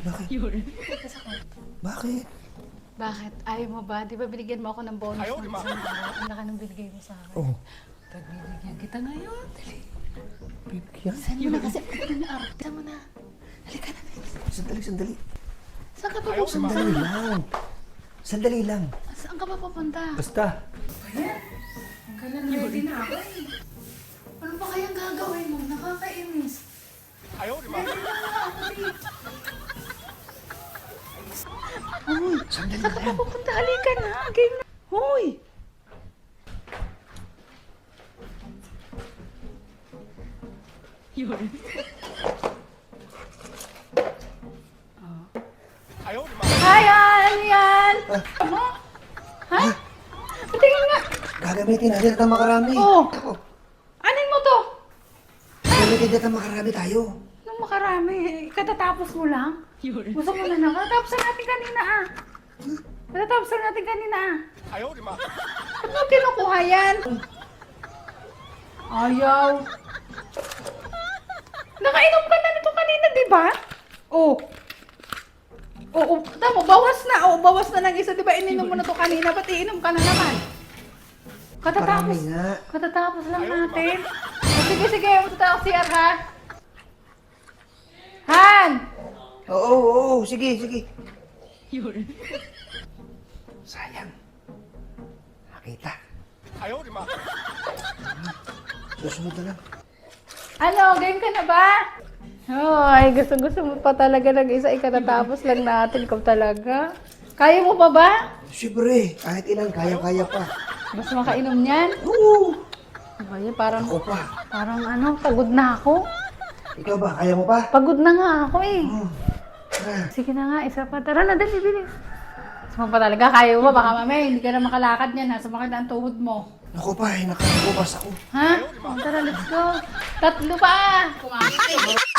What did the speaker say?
Bakit? Bakit? Bakit? Ayaw mo ba? Di ba binigyan mo ako ng bonus ng isang araw? Ang laki ng binigay mo sa akin. Oh, Pagbibigyan kita ngayon. Dali. bigyan. Saan mo na kasi? Ano na araw? Saan mo na? Halika na. Sandali. Saan ka pa pupunta? Sandali lang. Sandali lang. Saan ka pa pupunta? Basta. Ang galang ready na ako eh. Ano ba kayang gagawin mo? Nakakainis. Ready na nga ako eh. Uy, sandali Saan ka pa lang. pupunta? Halika na. Game na. Hoy! Yun. Hi, ano yan? Ano? Ha? Patingin nga. Gagamitin natin at makarami. Oo. Ako, Anin mo to? gagamitin natin at makarami tayo. Anong makarami? Katatapos mo lang? Gusto mo na lang? Katatapos na natin kanina ah. Katatapos na natin kanina ah. Ba't mo kinukuha yan? Ayaw. Nakainom ka na nito kanina, di ba? Oo. Oo, tama, bawas na. Oo, bawas na ng isa. Di ba ininom mo na to kanina? Ba't iinom ka na naman? Katatapos. Marami nga. Katatapos lang natin. Sige. Punta ako CR, ha? Han! Oo, sige. Sayang. Nakita. Susunod na lang. Ano, game ka na ba? Ay, gusto mo pa talaga ng isa. Ikatatapos lang natin. Ikaw talaga. Kaya mo pa ba? Siyempre, kahit ilan, kaya-kaya pa. Gusto makainom niyan? Oo. Ay, parang Ako pa. pagod na ako. Ikaw ba, kaya mo pa? Pagod na nga ako eh. Tara. Sige na nga, isa pa. Tara na, dali, bilis. Gusto mo pa talaga, kaya mo ba? Baka mamaya, hindi ka na makalakad niyan ha. Sumakit na ang tuhod mo. Ako pa, nakakubas ako. Ha? O, tara, let's go. Tatlo pa! Kumain.